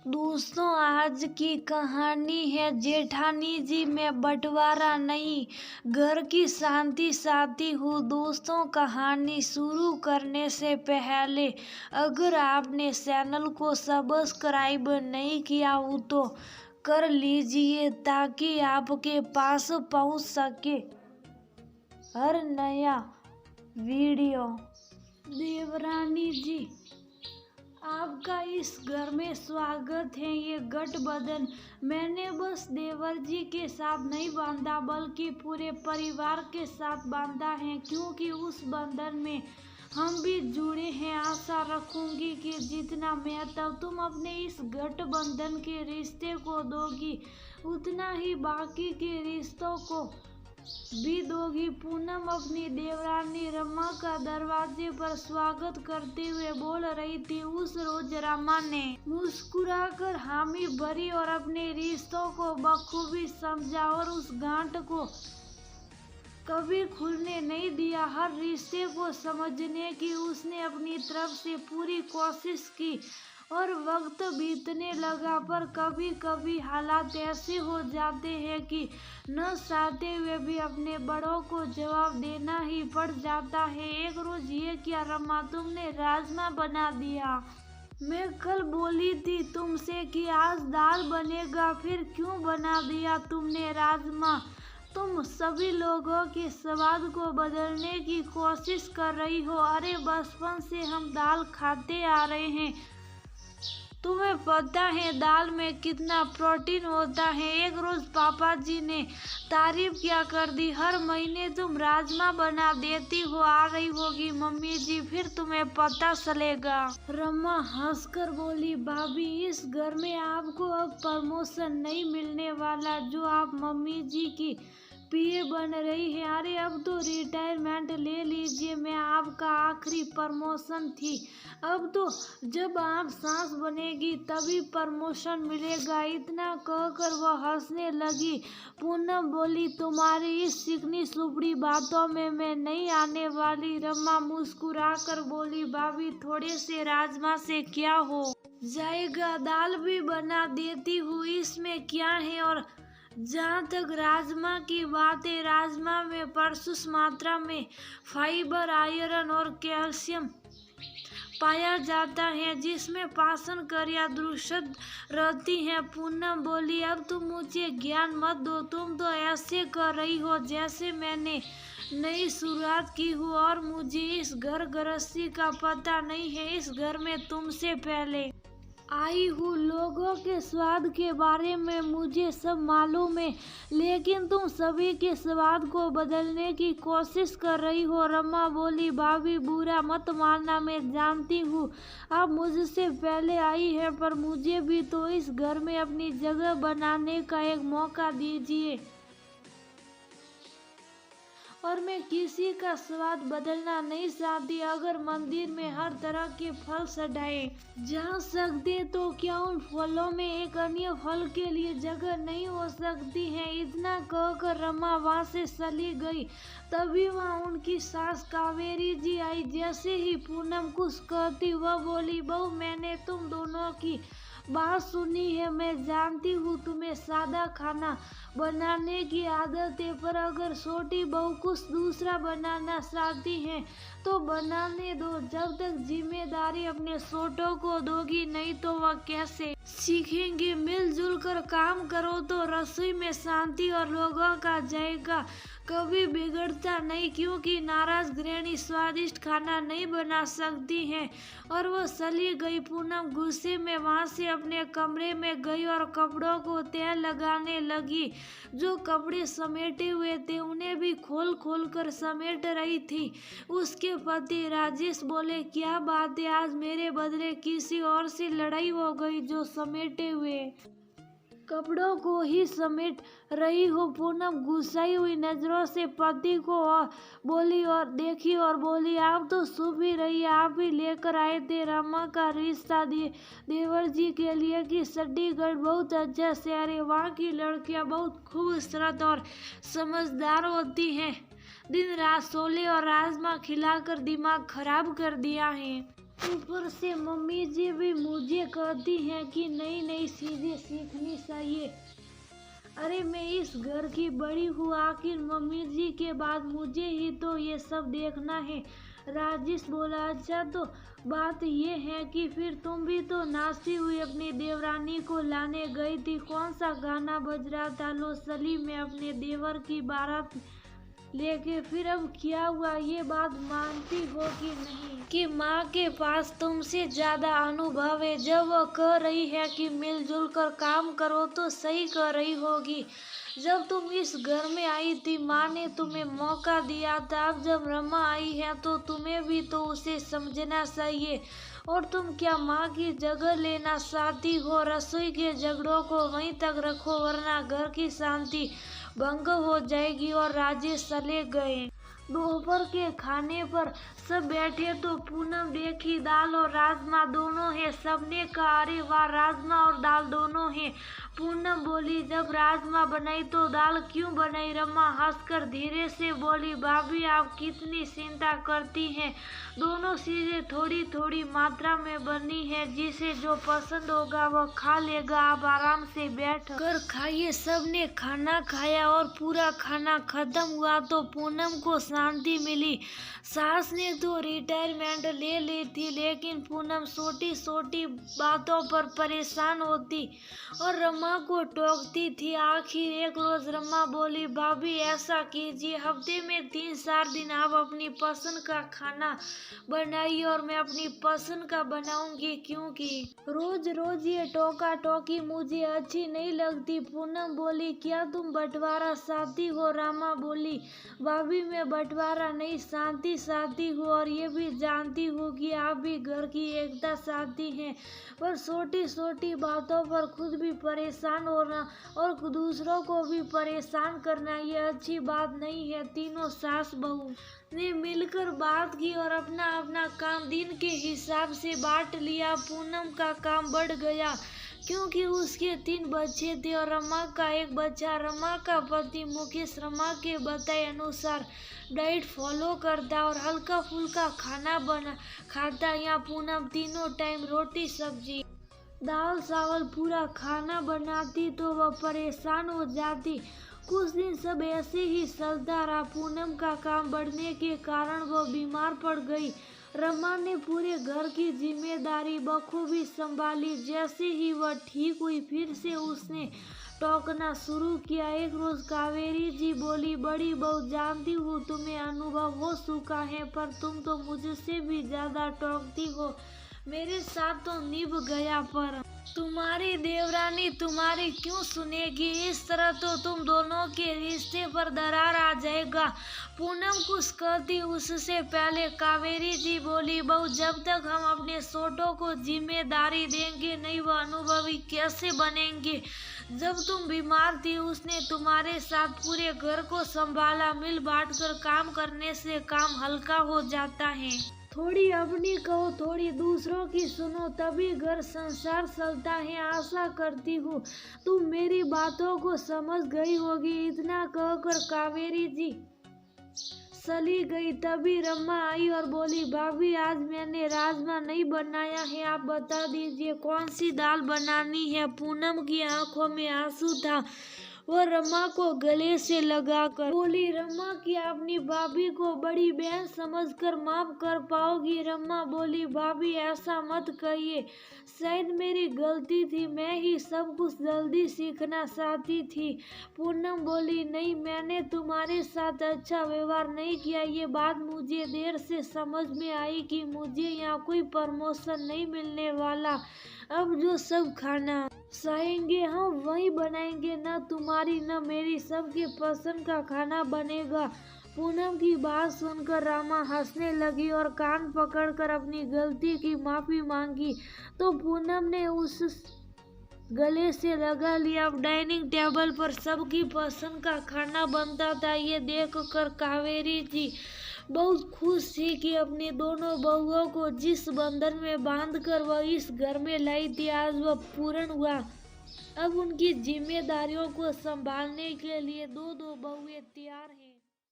दोस्तों, आज की कहानी है जेठानी जी में बंटवारा नहीं, घर की शांति साथी हूँ। दोस्तों, कहानी शुरू करने से पहले अगर आपने चैनल को सब्सक्राइब नहीं किया हो तो कर लीजिए ताकि आपके पास पहुँच सके हर नया वीडियो। देवरानी जी, आपका इस घर में स्वागत है। ये गठबंधन मैंने बस देवर जी के साथ नहीं बांधा बल्कि पूरे परिवार के साथ बांधा है, क्योंकि उस बंधन में हम भी जुड़े हैं। आशा रखूंगी कि जितना महत्व तुम अपने इस गठबंधन के रिश्ते को दोगी उतना ही बाकी के रिश्तों को भी दोगी। पूनम अपनी देवरानी रमा का दरवाजे पर स्वागत करते हुए बोल रही थी। उस रोज रमा ने मुस्कुराकर हामी भरी और अपने रिश्तों को बखूबी समझा और उस गांठ को कभी खुलने नहीं दिया। हर रिश्ते को समझने की उसने अपनी तरफ से पूरी कोशिश की और वक्त बीतने लगा, पर कभी कभी हालात ऐसे हो जाते हैं कि न चाहते हुए भी अपने बड़ों को जवाब देना ही पड़ जाता है। एक रोज ये क्या रमा, तुमने राजमा बना दिया? मैं कल बोली थी तुमसे कि आज दाल बनेगा, फिर क्यों बना दिया तुमने राजमा? तुम सभी लोगों के स्वाद को बदलने की कोशिश कर रही हो। अरे बचपन से हम दाल खाते आ रहे हैं, तुम्हें पता है दाल में कितना प्रोटीन होता है। एक रोज पापा जी ने तारीफ क्या कर दी, हर महीने तुम राजमा बना देती हो। आ रही होगी मम्मी जी, फिर तुम्हें पता चलेगा। रमा हंसकर बोली, भाभी इस घर में आपको अब प्रमोशन नहीं मिलने वाला जो आप मम्मी जी की पीए बन रही है। अरे अब तो रिटायरमेंट ले लीजिए, मैं आपका आखिरी प्रमोशन थी। अब तो जब आप सास बनेगी तभी प्रमोशन मिलेगा। इतना कहकर वह हंसने लगी। पूनम बोली, तुम्हारी इस चिकनी सुपड़ी बातों में मैं नहीं आने वाली। रमा मुस्कुराकर बोली, भाभी थोड़े से राजमा से क्या हो जाएगा, दाल भी बना देती हूँ, इसमें क्या है। और जहाँ तक राजमा की बात है, राजमा में प्रशुद्ध मात्रा में फाइबर, आयरन और कैल्शियम पाया जाता है, जिसमें पाचन क्रिया दुरुस्त रहती है। पूनम बोली, अब तुम मुझे ज्ञान मत दो, तुम तो ऐसे कर रही हो जैसे मैंने नई शुरुआत की हूँ और मुझे इस घर गृहस्थी का पता नहीं है। इस घर में तुमसे पहले आई हूँ, लोगों के स्वाद के बारे में मुझे सब मालूम है, लेकिन तुम सभी के स्वाद को बदलने की कोशिश कर रही हो। रमा बोली, भाभी बुरा मत मानना, मैं जानती हूँ आप मुझसे पहले आई है, पर मुझे भी तो इस घर में अपनी जगह बनाने का एक मौका दीजिए। और मैं किसी का स्वाद बदलना नहीं चाहती। अगर मंदिर में हर तरह के फल सजाए जा सकते तो क्या उन फलों में एक अन्य फल के लिए जगह नहीं हो सकती है? इतना कहकर रमा वहां से चली गई। तभी वहां उनकी सास कावेरी जी आई। जैसे ही पूनम कुछ कहती वह बोली, बहू मैंने तुम दोनों की बात सुनी है, मैं जानती हूँ तुम्हें सादा खाना बनाने की आदत है, पर अगर छोटी बहू कुछ दूसरा बनाना चाहती है तो बनाने दो। जब तक जिम्मेदारी अपने छोटों को दोगी नहीं तो वह कैसे सीखेंगे? मिलजुल कर काम करो तो रसोई में शांति और लोगों का जायका कभी बिगड़ता नहीं, क्योंकि नाराज गृहिणी स्वादिष्ट खाना नहीं बना सकती है। और वह चली गई। पूनम गुस्से में वहां से अपने कमरे में गई और कपड़ों को तय लगाने लगी। जो कपड़े समेटे हुए थे उन्हें भी खोल खोल कर समेट रही थी। उसके पति राजेश बोले, क्या बात है, आज मेरे बदले किसी और से लड़ाई हो गई जो समेटे हुए कपड़ों को ही समेट रही हो? पूनम गुस्साई हुई नजरों से पति को और बोली और देखी और बोली, आप तो सुबह ही रही, आप ही लेकर आए थे रमा का रिश्ता देवर जी के लिए कि चंडीगढ़ बहुत अच्छा शहर है, वहाँ की लड़कियाँ बहुत खूबसूरत और समझदार होती हैं, दिन रात छोले और राजमा खिलाकर दिमाग खराब कर दिया है। ऊपर से मम्मी जी भी मुझे कहती हैं कि नई नई चीजें सीखनी चाहिए। अरे मैं इस घर की बड़ी हूँ, आखिर मम्मी जी के बाद मुझे ही तो ये सब देखना है। राजेश बोला, अच्छा तो बात ये है कि फिर तुम भी तो नाचती हुई अपनी देवरानी को लाने गई थी, कौन सा गाना बज रहा था? लो सलीम, मैं अपने देवर की बारात लेके फिर अब क्या हुआ? ये बात मानती हो कि नहीं कि माँ के पास तुमसे ज्यादा अनुभव है? जब वह कह रही है कि मिलजुल कर काम करो तो सही कह रही होगी। जब तुम इस घर में आई थी माँ ने तुम्हें मौका दिया था, अब जब रमा आई है तो तुम्हें भी तो उसे समझना चाहिए। और तुम क्या माँ की जगह लेना चाहती हो? रसोई के झगड़ों को वहीं तक रखो वरना घर की शांति भंग हो जाएगी। और राजेश चले गए। दोपहर के खाने पर सब बैठे तो पूनम देखी दाल और राजमा दोनों है। सबने कहा, अरे वाह, राजमा और दाल दोनों है। पूनम बोली, जब राजमा बनाई तो दाल क्यों बनाई? रमा हंसकर धीरे से बोली, भाभी आप कितनी चिंता करती हैं, दोनों चीजें थोड़ी थोड़ी मात्रा में बनी है, जिसे जो पसंद होगा वह खा लेगा, आप आराम से बैठ कर खाइए। सबने खाना खाया और पूरा खाना खत्म हुआ तो पूनम को शांति मिली। सास ने तो रिटायरमेंट ले ली थी, लेकिन पूनम छोटी छोटी बातों पर परेशान होती और रमा को टोकती थी। आखिर एक रोज रमा बोली, भाभी ऐसा कीजिए, हफ्ते में 3-4 दिन आप अपनी पसंद का खाना बनाइए और मैं अपनी पसंद का बनाऊंगी, क्योंकि रोज रोज ये टोका टोकी मुझे अच्छी नहीं लगती। पूनम बोली, क्या तुम बंटवारा चाहती हो? रमा बोली, भाभी मैं बंटवारा नहीं, शांति चाहती हूँ और ये भी जानती हूँ कि आप भी घर की एकता चाहती हैं, पर छोटी छोटी बातों पर खुद भी परेशान होना और दूसरों को भी परेशान करना ये अच्छी बात नहीं है। तीनों सास बहू ने मिलकर बात की और अपना अपना काम दिन के हिसाब से बांट लिया। पूनम का काम बढ़ गया क्योंकि उसके 3 बच्चे थे और रमा का एक बच्चा। रमा का पति मुकेश रमा के बताए अनुसार डाइट फॉलो करता और हल्का फुल्का खाना बना खाता। यहाँ पूनम तीनों टाइम रोटी सब्जी दाल चावल पूरा खाना बनाती तो वह परेशान हो जाती। कुछ दिन सब ऐसे ही चलता रहा। पूनम का काम बढ़ने के कारण वह बीमार पड़ गई। रमा ने पूरे घर की जिम्मेदारी बखूबी संभाली। जैसे ही वह ठीक हुई फिर से उसने टोकना शुरू किया। एक रोज कावेरी जी बोली, बड़ी बहू जानती हूँ तुम्हें अनुभव हो चुका है, पर तुम तो मुझसे भी ज्यादा टोकती हो, मेरे साथ तो निभ गया, पर तुम्हारी देवरानी तुम्हारी क्यों सुनेगी? इस तरह तो तुम दोनों के रिश्ते पर दरार आ जाएगा। पूनम कुछ कहती उससे पहले कावेरी जी बोली, बहू जब तक हम अपने छोटों को जिम्मेदारी देंगे नहीं वह अनुभवी कैसे बनेंगे? जब तुम बीमार थी उसने तुम्हारे साथ पूरे घर को संभाला। मिल बांट कर काम करने से काम हल्का हो जाता है। थोड़ी अपनी कहो थोड़ी दूसरों की सुनो, तभी घर संसार चलता है। आशा करती हूँ तुम मेरी बातों को समझ गई होगी। इतना कहकर कावेरी जी चली गई। तभी रमा आई और बोली, भाभी आज मैंने राजमा नहीं बनाया है, आप बता दीजिए कौन सी दाल बनानी है? पूनम की आंखों में आंसू था। वह रमा को गले से लगाकर बोली, रमा की अपनी भाभी को बड़ी बहन समझकर माफ कर पाओगी? रमा बोली, भाभी ऐसा मत कहिए, शायद मेरी गलती थी, मैं ही सब कुछ जल्दी सीखना चाहती थी। पूनम बोली, नहीं मैंने तुम्हारे साथ अच्छा व्यवहार नहीं किया। ये बात मुझे देर से समझ में आई कि मुझे यहाँ कोई प्रमोशन नहीं मिलने वाला। अब जो सब खाना चाहेंगे हम वही बनाएंगे, न तुम्हारी न मेरी, सबके पसंद का खाना बनेगा। पूनम की बात सुनकर रमा हंसने लगी और कान पकड़कर अपनी गलती की माफी मांगी तो पूनम ने उस गले से लगा लिया। अब डाइनिंग टेबल पर सबकी पसंद का खाना बनता था। ये देखकर कावेरी जी बहुत खुश थी कि अपनी दोनों बहुओं को जिस बंधन में बांधकर वह इस घर में लाई थी आज वह पूर्ण हुआ। अब उनकी जिम्मेदारियों को संभालने के लिए दो बहुएं तैयार हैं।